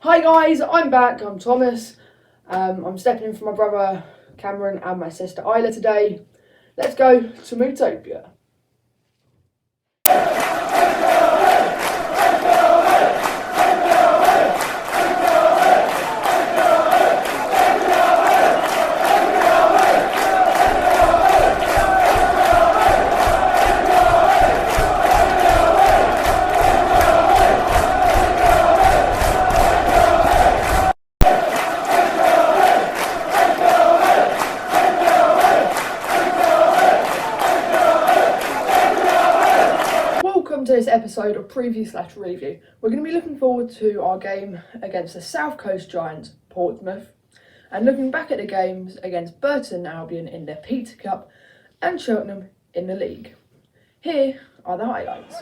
Hi guys, I'm back. I'm Thomas. I'm stepping in for my brother Cameron and my sister Isla today. Let's go to Mootopia. Welcome to this episode of Preview/Review. We're going to be looking forward to our game against the South Coast Giants, Portsmouth, and looking back at the games against Burton Albion in the Peter Cup and Cheltenham in the league. Here are the highlights.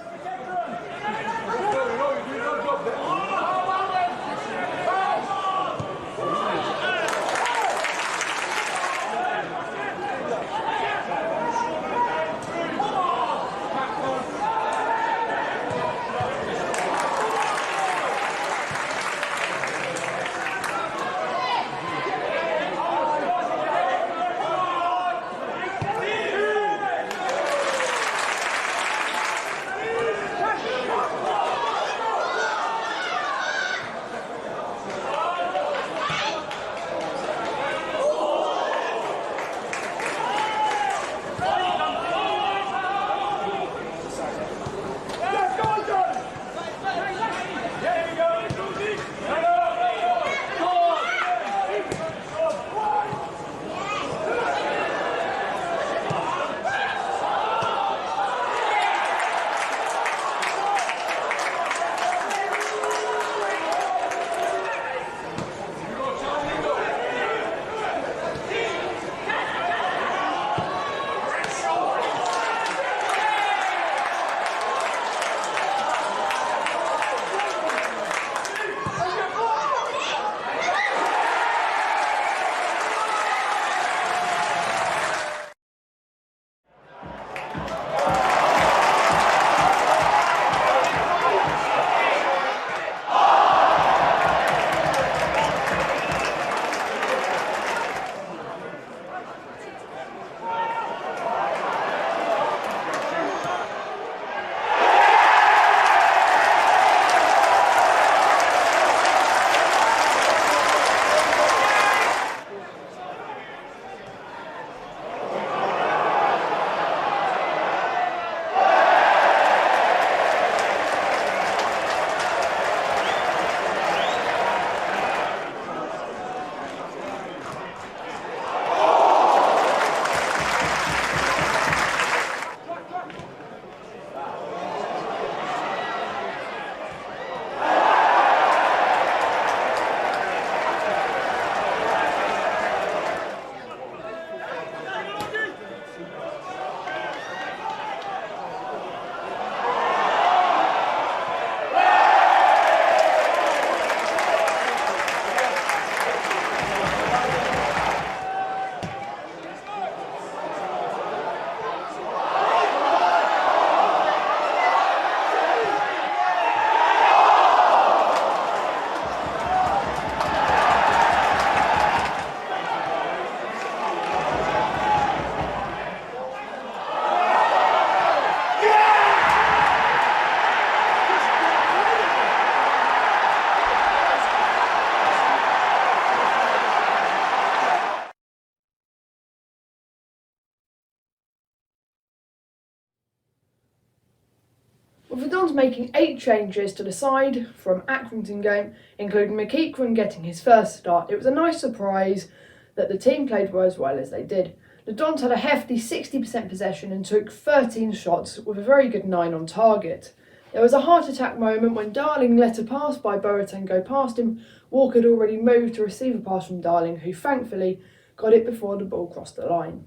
With the Dons making 8 changes to the side from Accrington game, including McEachran getting his first start, it was a nice surprise that the team played as well as they did. The Dons had a hefty 60% possession and took 13 shots with a very good 9 on target. There was a heart attack moment when Darling let a pass by Boateng go past him. Walker had already moved to receive a pass from Darling, who thankfully got it before the ball crossed the line.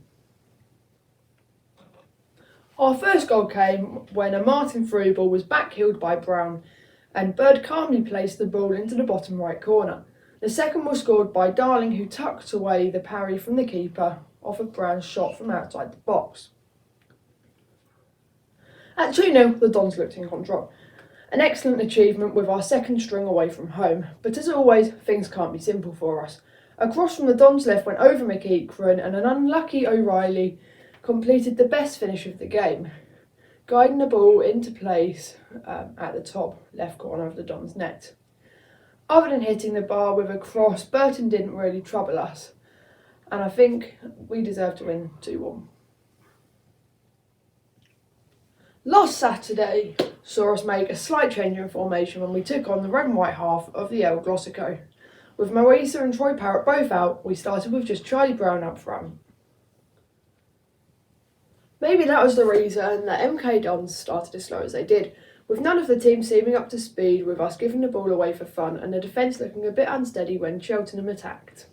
Our first goal came when a Martin through ball was backheeled by Brown and Bird calmly placed the ball into the bottom right corner. The second was scored by Darling, who tucked away the parry from the keeper off of Brown's shot from outside the box. At 2-0, the Dons looked in control. An excellent achievement with our second string away from home, but as always, things can't be simple for us. A cross from the Dons left went over McEachran and an unlucky O'Reilly completed the best finish of the game, guiding the ball into place at the top left corner of the Dons net. Other than hitting the bar with a cross, Burton didn't really trouble us, and I think we deserve to win 2-1. Last Saturday saw us make a slight change in formation when we took on the red and white half of the El Glossico. With Moisa and Troy Parrott both out, we started with just Charlie Brown up front. Maybe that was the reason that MK Dons started as slow as they did, with none of the team seeming up to speed, with us giving the ball away for fun and the defence looking a bit unsteady when Cheltenham attacked.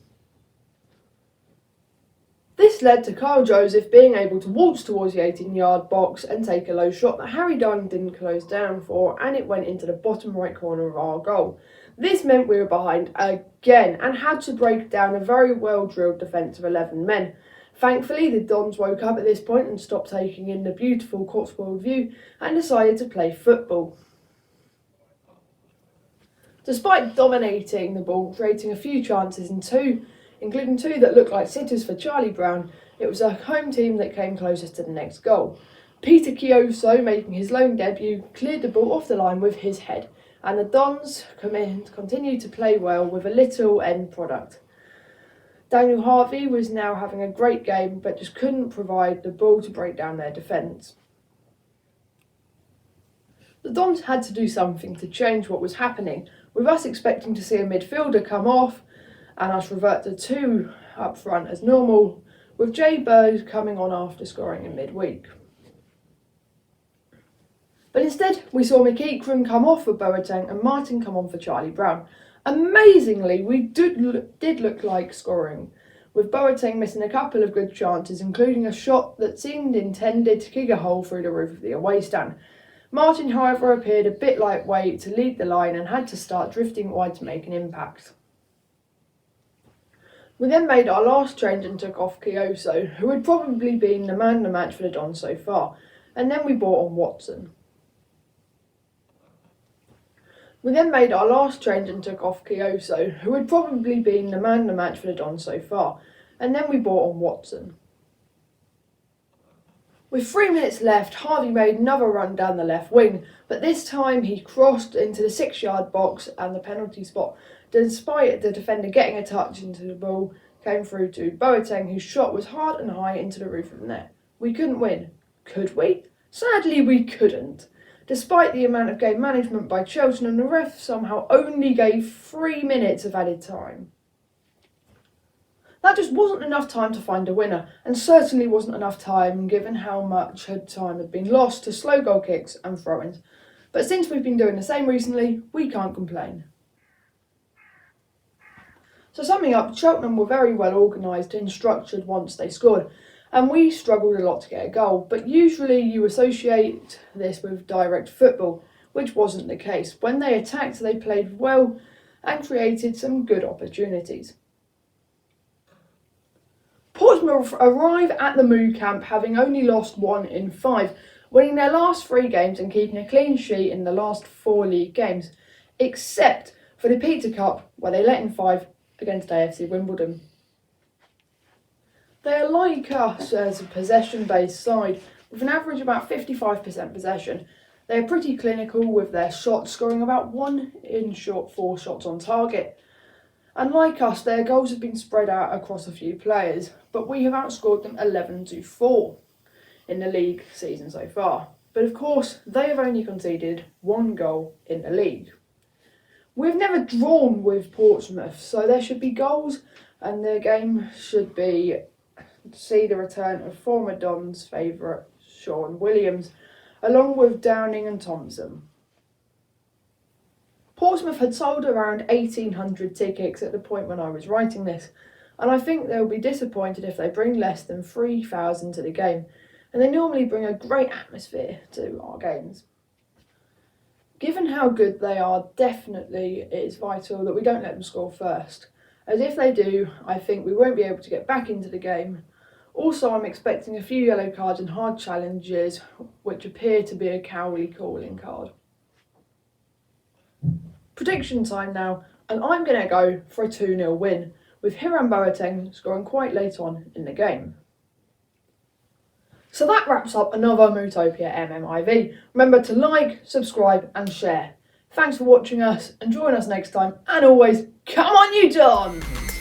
This led to Kyle Joseph being able to waltz towards the 18-yard box and take a low shot that Harry Dunn didn't close down for, and it went into the bottom right corner of our goal. This meant we were behind again and had to break down a very well-drilled defence of 11 men. Thankfully, the Dons woke up at this point and stopped taking in the beautiful Cotswold view and decided to play football. Despite dominating the ball, creating a few chances including two that looked like sitters for Charlie Brown, it was our home team that came closest to the next goal. Peter Chioso, making his lone debut, cleared the ball off the line with his head, and the Dons continued to play well with a little end product. Daniel Harvey was now having a great game, but just couldn't provide the ball to break down their defence. The Dons had to do something to change what was happening, with us expecting to see a midfielder come off and us revert to two up front as normal, with Jay Bird coming on after scoring in midweek. But instead, we saw McEachran come off for Boateng and Martin come on for Charlie Brown. Amazingly, we did look like scoring, with Boateng missing a couple of good chances, including a shot that seemed intended to kick a hole through the roof of the away stand. Martin, however, appeared a bit lightweight to lead the line and had to start drifting wide to make an impact. We then made our last change and took off Chioso, who had probably been the man of the match for the Dons so far, and then we brought on Watson. We then made our last change and took off Chioso, who had probably been the man of the match for the Dons so far, and then we brought on Watson. With 3 minutes left, Harvey made another run down the left wing, but this time he crossed into the 6-yard box and the penalty spot, despite the defender getting a touch into the ball, came through to Boateng, whose shot was hard and high into the roof of the net. We couldn't win. Could we? Sadly, we couldn't. Despite the amount of game management by Cheltenham, the ref somehow only gave 3 minutes of added time. That just wasn't enough time to find a winner, and certainly wasn't enough time given how much time had been lost to slow goal kicks and throw-ins. But since we've been doing the same recently, we can't complain. So summing up, Cheltenham were very well organised and structured once they scored, and we struggled a lot to get a goal, but usually you associate this with direct football, which wasn't the case. When they attacked, they played well and created some good opportunities. Portsmouth arrive at the Moo camp having only lost 1 in 5, winning their last 3 games and keeping a clean sheet in the last 4 league games, except for the Pizza Cup, where they let in 5 against AFC Wimbledon. They are like us as a possession-based side, with an average of about 55% possession. They are pretty clinical with their shots, scoring about 1 in 4 shots on target. And like us, their goals have been spread out across a few players, but we have outscored them 11-4 in the league season so far. But of course, they have only conceded 1 goal in the league. We've never drawn with Portsmouth, so there should be goals, and their game should see the return of former Dons favourite Sean Williams, along with Downing and Thompson. Portsmouth had sold around 1,800 tickets at the point when I was writing this, and I think they'll be disappointed if they bring less than 3,000 to the game, and they normally bring a great atmosphere to our games. Given how good they are, definitely it is vital that we don't let them score first, as if they do, I think we won't be able to get back into the game. Also, I'm expecting a few yellow cards and hard challenges, which appear to be a Cowley calling card. prediction time now, and I'm going to go for a 2-0 win, with Hiram Boateng scoring quite late on in the game. So that wraps up another Mootopia MMIV. Remember to like, subscribe and share. Thanks for watching us, and join us next time, and always, come on you Don!